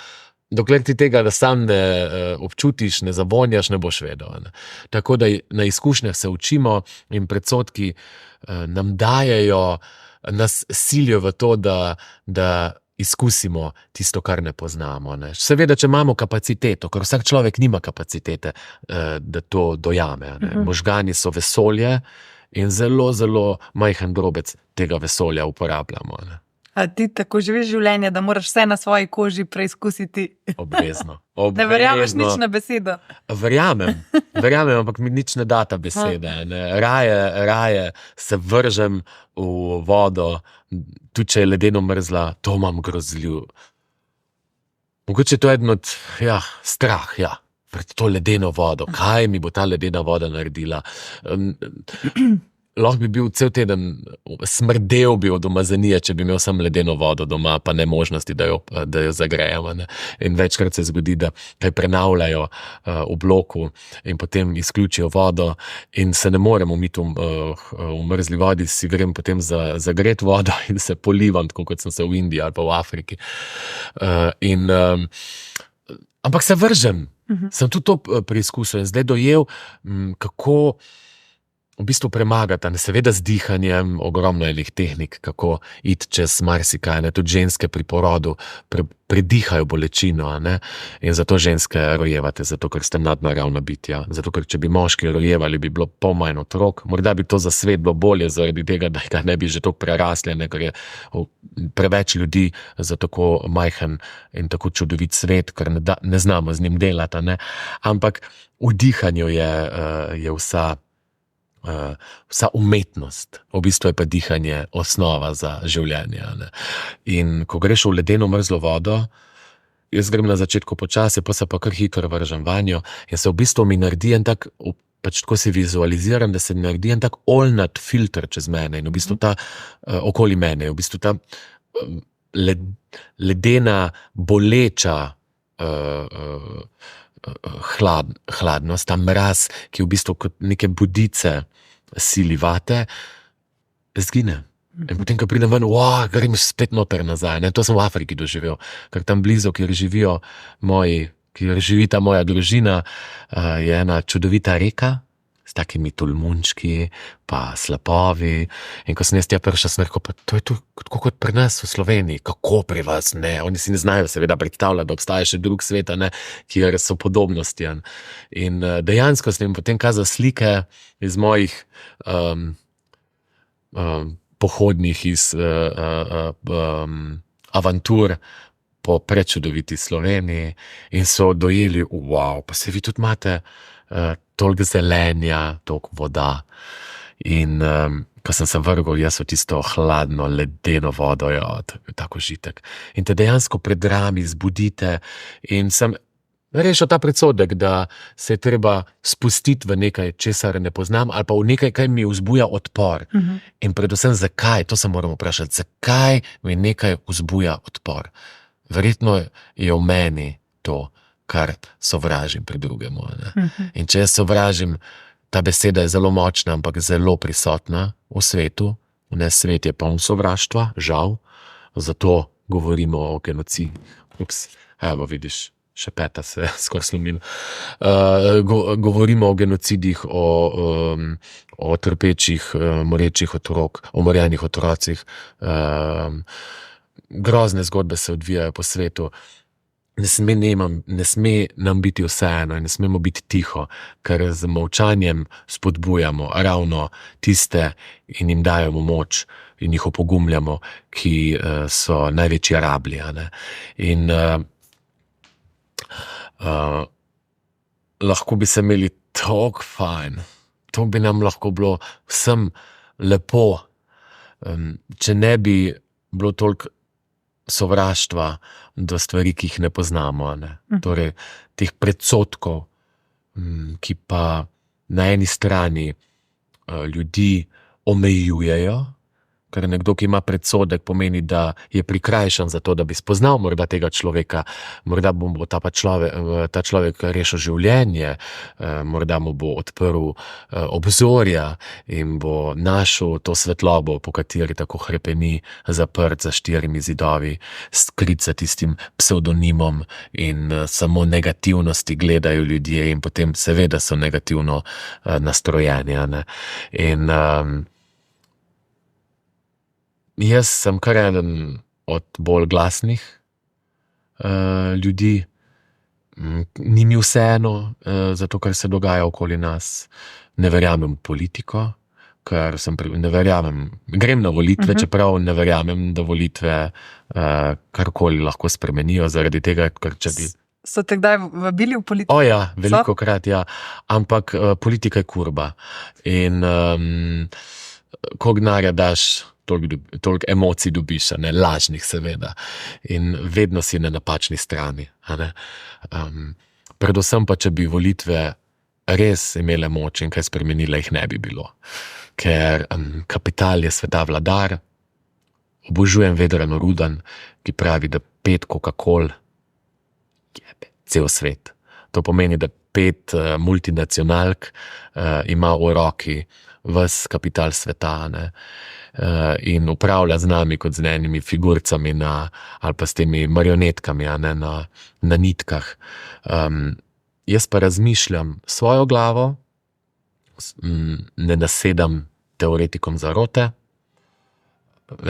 Dokler ti tega sam ne občutiš, ne zavonjaš, ne boš vedel. Ne? Tako da na izkušnjah se učimo in predsodki nam dajejo, nas silijo v to, da izkusimo tisto, kar ne poznamo. Ne? Seveda, če imamo kapaciteto, ker vsak človek nima kapacitete, da to dojame. Ne? Možgani so vesolje in zelo, zelo majhen drobec tega vesolja uporabljamo. Ne? A ti tako živiš življenje, da moraš vse na svoji koži preizkusiti? Obvezno. Ne verjameš nič na besedo? Verjamem, ampak mi nič ne da ta besede. Ne. Raje se vržem v vodo, tudi če je ledeno mrzla, to imam grozljiv. Mogoče to je eden od strah, pred to ledeno vodo. Kaj mi bo ta ledena voda naredila? Lahko bi bil cel teden, smrdel bi od umazanije, če bi imel sam ledeno vodo doma, pa ne možnosti, da jo zagrejemo. Ne. In večkrat se zgodi, da kaj prenavljajo v bloku in potem izključijo vodo in se ne morem umiti v mrzli vodi, si grem potem zagret vodo in se polivam, tako kot sem se v Indiji ali pa v Afriki. Ampak se vržem. Sem tudi to preizkusil in zdaj dojel, kako v bistvu premagata, seveda z dihanjem, ogromno enih tehnik, kako iti čez marsikaj, tudi ženske pri porodu predihajo bolečino, in zato ženske rojevate, zato ker ste nadnaravna bitja, zato ker če bi moški rojevali, bi bilo pol manj otrok, morda bi to za svet bilo bolje, zaradi tega, da ga ne bi že toliko prerasli, ker je preveč ljudi za tako majhen in tako čudovit svet, ker ne znamo z njim delati, ampak v dihanju je vsa umetnost, v bistvu je pa dihanje osnova za življenje. In ko greš v ledeno mrzlo vodo, jaz grem na začetku počasi, pa se pa kar hitro vržem vanjo in se v bistvu mi naredi en tak, pač tako si vizualiziram, da se mi naredi en tak oljnat filter čez mene in v bistvu ta okoli mene, v bistvu ta ledena, boleča hladnost, ta mraz, ki v bistvu kot neke budice sili vate, zgine. In potem, ko pridem ven, grem spet noter nazaj. To sem v Afriki doživel, ker tam blizu, kjer živi ta moja družina, je ena čudovita reka, s takimi tolmunčki, pa slapovi. In ko sem jaz tja prišel, sem rekel, pa to je tako kot pri nas v Sloveniji. Kako pri vas? Ne, oni si ne znajo seveda predstavljati, da obstaja še drug svet, kjer so podobnosti. In dejansko sem jim potem kazal slike iz mojih pohodnih, iz avantur po prečudoviti Sloveniji in so dojeli, pa se vi tudi imate toliko zelenja, toliko voda. In ko sem se vrgel, jaz v tisto hladno, ledeno vodo, tako žitek. In te dejansko pred rami zbudite in sem rešil ta predsodek, da se je treba spustiti v nekaj, česar ne poznam, ali pa v nekaj, kaj mi vzbuja odpor. In predvsem zakaj, to se moram vprašati, zakaj mi nekaj vzbuja odpor. Verjetno je v meni to, kar sovražim pri drugemu. In če jaz sovražim, ta beseda je zelo močna, ampak zelo prisotna v svetu. Svet je poln sovraštva, žal. Zato govorimo o genocidu. Evo vidiš, še peta se skoraj slomila. Govorimo o genocidih, o trpečih, morečih otrok, o morjenih otrocih. Grozne zgodbe se odvijajo po svetu. Ne sme nam biti vseeno in ne smemo biti tiho, ker z molčanjem spodbujamo ravno tiste in jim dajemo moč in jih opogumljamo, ki so največji rablji. In lahko bi se imeli tako fajn, to bi nam lahko bilo vsem lepo, če ne bi bilo toliko sovraštva do stvari, ki jih ne poznamo. Ne? Torej, teh predsodkov, ki pa na eni strani ljudi omejujejo, ker nekdo, ki ima predsodek, pomeni, da je prikrajšan za to, da bi spoznal morda tega človeka, morda mu bo ta človek rešil življenje, morda mu bo odprl obzorja in bo našel to svetlobo, po kateri tako hrepeni, zaprt za 4 zidovi, skrit za tistim psevdonimom in samo negativnosti gledajo ljudje in potem seveda so negativno nastrojeni. Ne? In jaz sem kar eden od bolj glasnih ljudi. Ni mi vseeno, zato ker se dogaja okoli nas. Ne verjamem v politiko, ker ne verjamem. Grem na volitve, čeprav ne verjamem, da volitve karkoli lahko spremenijo, zaradi tega, ker če bi... So te kdaj vabili v politiko? Ja, velikokrat, ja. Ampak politika je kurba. In koliko denarja daš, toliko emocij dobiš, ne, lažnih seveda. In vedno si na napačni strani. Predvsem pa, če bi volitve res imele moč in kaj spremenile, jih ne bi bilo. Ker kapital je sveta vladar. Obožujem Vedrana Rudan, ki pravi, da 5 Coca-Col jebe cel svet. To pomeni, da 5 multinacionalk ima v roki ves kapital sveta, ne? In upravlja z nami kot z enimi figurcami ali pa s temi marionetkami, ne? Na nitkah. Jaz pa razmišljam svojo glavo, ne nasedam teoretikom zarote,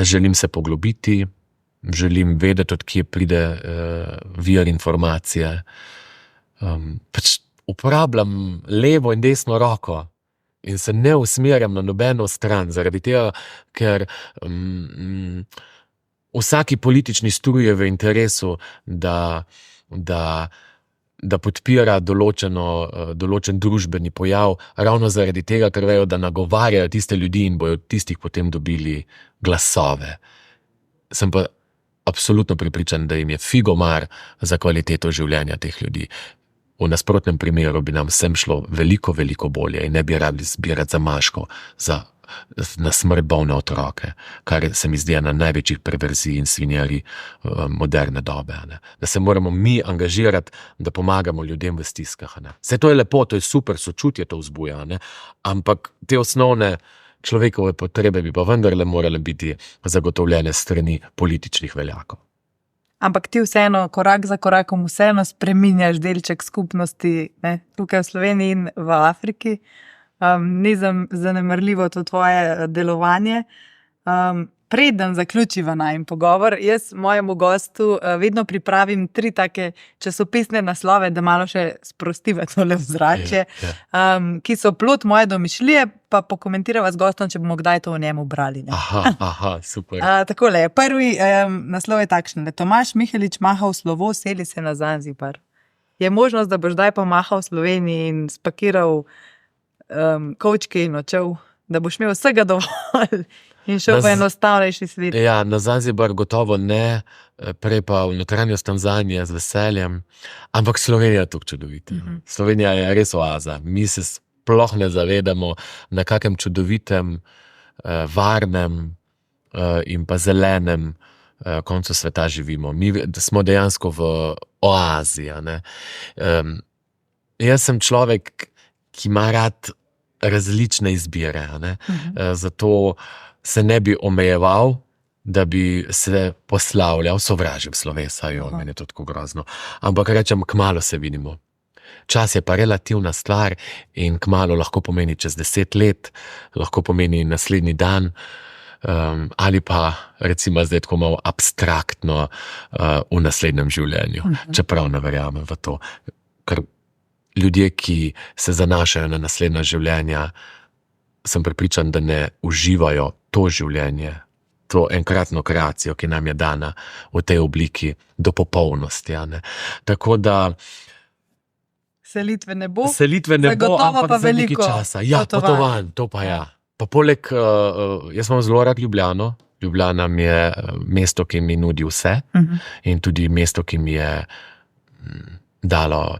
želim se poglobiti, želim vedeti, od kje pride vir informacije. Pač uporabljam levo in desno roko in se ne usmerjam na nobeno stran, zaradi tega, ker vsaki politični struj je v interesu, da podpira določen družbeni pojav, ravno zaradi tega, ker vejo, da nagovarjajo tiste ljudi in bojo tistih potem dobili glasove. Sem pa absolutno prepričan, da jim je figo mar za kvaliteto življenja teh ljudi. V nasprotnem primeru bi nam vsem šlo veliko, veliko bolje in ne bi rabili zbirati zamaškov na smrt bolne otroke, kar se mi zdi ena največjih perverzij in svinjarij moderne dobe. Ne? Da se moramo mi angažirati, da pomagamo ljudem v stiskah. Ne? Vse to je lepo, to je super, sočutje to vzbuja, ne? Ampak te osnovne človekove potrebe bi pa vendarle morale biti zagotovljene strani političnih veljakov. Ampak ti vseeno, korak za korakom vseeno spreminjaš delček skupnosti, ne? Tukaj v Sloveniji in v Afriki. Ni zanemarljivo to tvoje delovanje. Preden zaključiva najin pogovor, jaz mojemu gostu vedno pripravim 3 take časopisne naslove, da malo še sprostiva tole vzračje, ki so plod moje domišljije, pa pokomentirava z gostom, če bomo kdaj to o njemu brali. Ne? Aha, super. Takole, prvi naslov je takšen. Tomaž Mihelič mahal slovo, seli se na Zanzibar. Je možnost, da boš zdaj pa mahal v Sloveniji in spakiral kovčke in odšel, da boš imel vsega dovolj in šel v enostavnejši svet? Ja, na Zanzibar gotovo ne, prej pa v notranjost Tanzanije z veseljem, ampak Slovenija je tako čudovita. Slovenija je res oaza. Mi se sploh ne zavedamo, na kakem čudovitem, varnem in pa zelenem koncu sveta živimo. Mi smo dejansko v oazi. Ne? Jaz sem človek, ki ima rad različne izbire. Ne? Zato se ne bi omejeval, da bi se poslavljal, sovražim slovesa, meni je to tako grozno. Ampak rečem, kmalu se vidimo. Čas je pa relativna stvar in kmalu lahko pomeni čez 10 let, lahko pomeni naslednji dan, ali pa recimo zdaj tako malo abstraktno v naslednjem življenju, čeprav ne verjamem v to. Ker ljudje, ki se zanašajo na naslednja življenja, sem prepričan, da ne uživajo to življenje, to enkratno kreacijo, ki nam je dana v tej obliki do popolnosti. Ne? Tako da Selitve ne bo. Selitve ne bo, Zagotovo ampak pa za nekaj veliko časa. Ja, potovanj, to pa ja. Pa poleg, jaz imam zelo rad Ljubljano. Ljubljana mi je mesto, ki mi nudi vse in tudi mesto, ki mi je dalo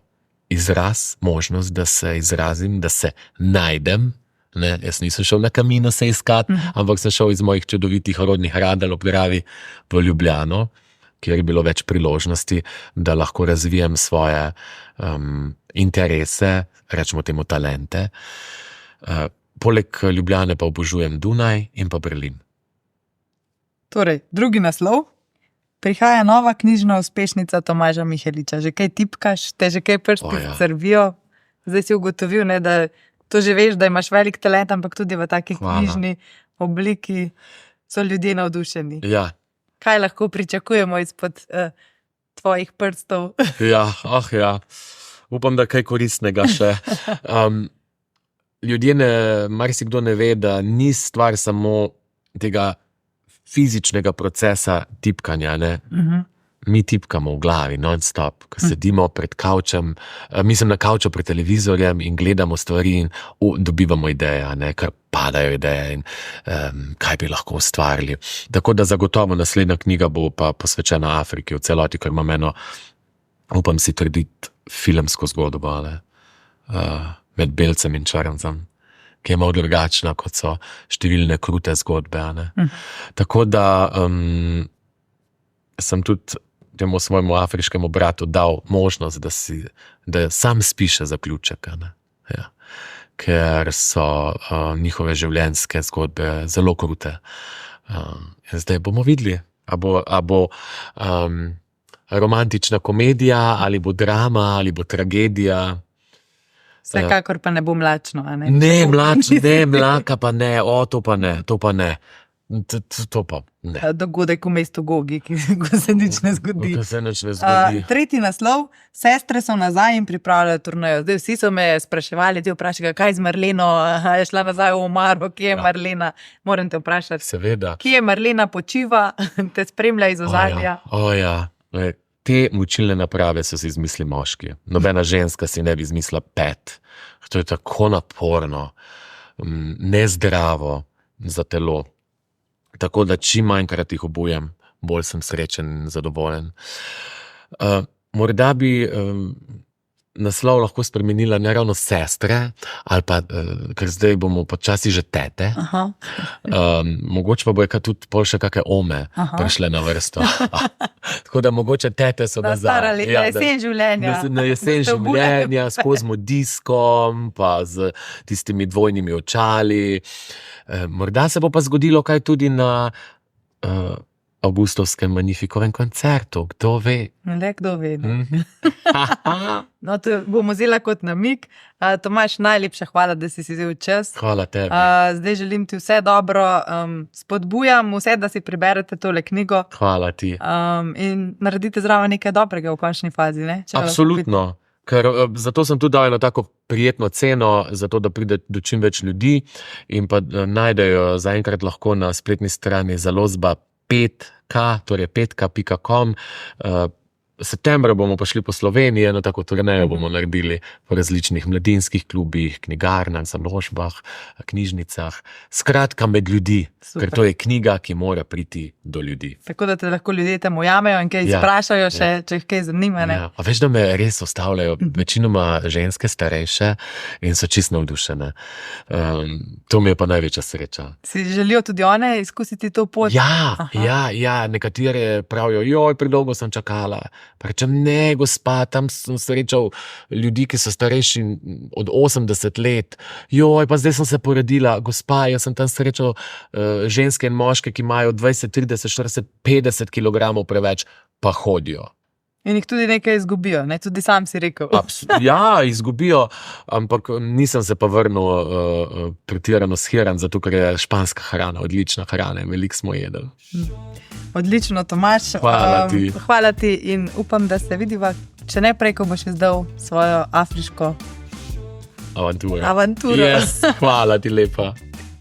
izraz, možnost, da se izrazim, da se najdem. Ne, jaz nisem šel na Camino se iskati, ampak sem šel iz mojih čudovitih rodnih Radelj ob Dravi v Ljubljano, kjer je bilo več priložnosti, da lahko razvijem svoje interese, rečemo temu talente. Poleg Ljubljane pa obožujem Dunaj in pa Berlin. Torej, drugi naslov. Prihaja nova knjižna uspešnica Tomaža Miheliča. Že kaj tipkaš, te že kaj prsti servijo? Zdaj si ugotovil, ne, da to že veš, da imaš velik talent, ampak tudi v taki knjižni obliki so ljudje navdušeni. Ja. Kaj lahko pričakujemo izpod tvojih prstov? Ja. Upam, da kaj koristnega še. Ljudje marsikdo ne ve, da ni stvar samo tega fizičnega procesa tipkanja, ne? Mi tipkamo v glavi non-stop, ko sedimo pred kavčem, mislim na kavču pred televizorjem in gledamo stvari in dobivamo ideje, ne? Kar padajo ideje in kaj bi lahko ustvarili. Tako da zagotovo naslednja knjiga bo pa posvečena Afriki v celoti, ker imam eno, upam si trditi, filmsko zgodbo, med belcem in črncem, ki je malo drugačna, kot so številne krute zgodbe. Tako da sem tudi temu svojemu afriškemu bratu dal možnost, da sam spiše zaključek. Ja. Ker so njihove življenjske zgodbe zelo krute. Zdaj bomo videli, a bo romantična komedija, ali bo drama, ali bo tragedija. Vsekakor pa ne bo mlačno, a ne? Ne, mlaka pa ne, to pa ne. To pa ne. Dogodek v mestu Gogi, ko se nič ne zgodi. Tretji naslov, sestre so nazaj in pripravljajo turnejo. Zdaj vsi so me spraševali, ti vprašali, kaj z Marleno, je šla nazaj v Omaro, kje je Marlena? Moram te vprašati. Seveda. Kje je Marlena počiva, te spremlja iz ozadja? Te mučilne naprave so si izmislili moški. Nobena ženska si ne bi izmislila pet. To je tako naporno, nezdravo za telo. Tako da čim manjkrat jih obujem, bolj sem srečen in zadovoljen. Morda bi naslov lahko spremenila ne ravno sestre, ali pa, ker zdaj bomo počasi že tete. Mogoče pa bojo tudi pol še kakšne ome prišle na vrsto. Tako da mogoče tete so nazaj. Na jesen življenja. Na jesen življenja, s kozmo diskom, pa z tistimi dvojnimi očali. Morda se bo pa zgodilo kaj tudi na avgustovskem Magnifikovem koncertu. Kdo ve? Le kdo ve. No, to bomo vzela kot namig. Tomaž, najlepša hvala, da si vzel čas. Hvala tebi. Zdaj želim ti vse dobro. Spodbujam vse, da si preberete tole knjigo. Hvala ti. In naredite zraven nekaj dobrega v končni fazi, ne? Absolutno. Ker zato sem tudi dal eno tako prijetno ceno, zato da pride do čim več ljudi in pa najdejo zaenkrat lahko na spletni strani založba 5K, torej 5K.com. Septembra bomo pa šli po Sloveniji, eno tako turnejo bomo naredili po različnih mladinskih klubih, knjigarnah, založbah, knjižnicah. Skratka med ljudi, ker to je knjiga, ki mora priti do ljudi. Tako da te lahko ljudje tam ujamejo in kaj sprašajo še, če jih kaj zanima. Ja. A veš, da me res ostavljajo večinoma ženske starejše in so čisto navdušene. To mi je pa največja sreča. Si želijo tudi one izkusiti to pot? Ja, nekatere pravijo, joj, predolgo sem čakala. Pa rečem, ne, gospa, tam sem srečal ljudi, ki so starejši od 80 let. Joj, pa zdaj sem se porodila. Gospa, jaz sem tam srečal ženske in moške, ki imajo 20, 30, 40, 50 kilogramov preveč, pa hodijo. In jih tudi nekaj izgubijo, ne? Tudi sam si rekel. Ja, izgubijo, ampak nisem se pa vrnil pretirano shiran, zato ker je španska hrana, odlična hrana in veliko smo jedli. Odlično, Tomaž. Hvala ti in upam, da se vidiva, če ne prej, ko boš izdal svojo afriško avanturo. Yes, hvala ti lepa.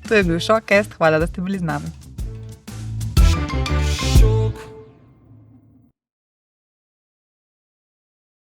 To je bil Showcast, hvala, da ste bili z nami.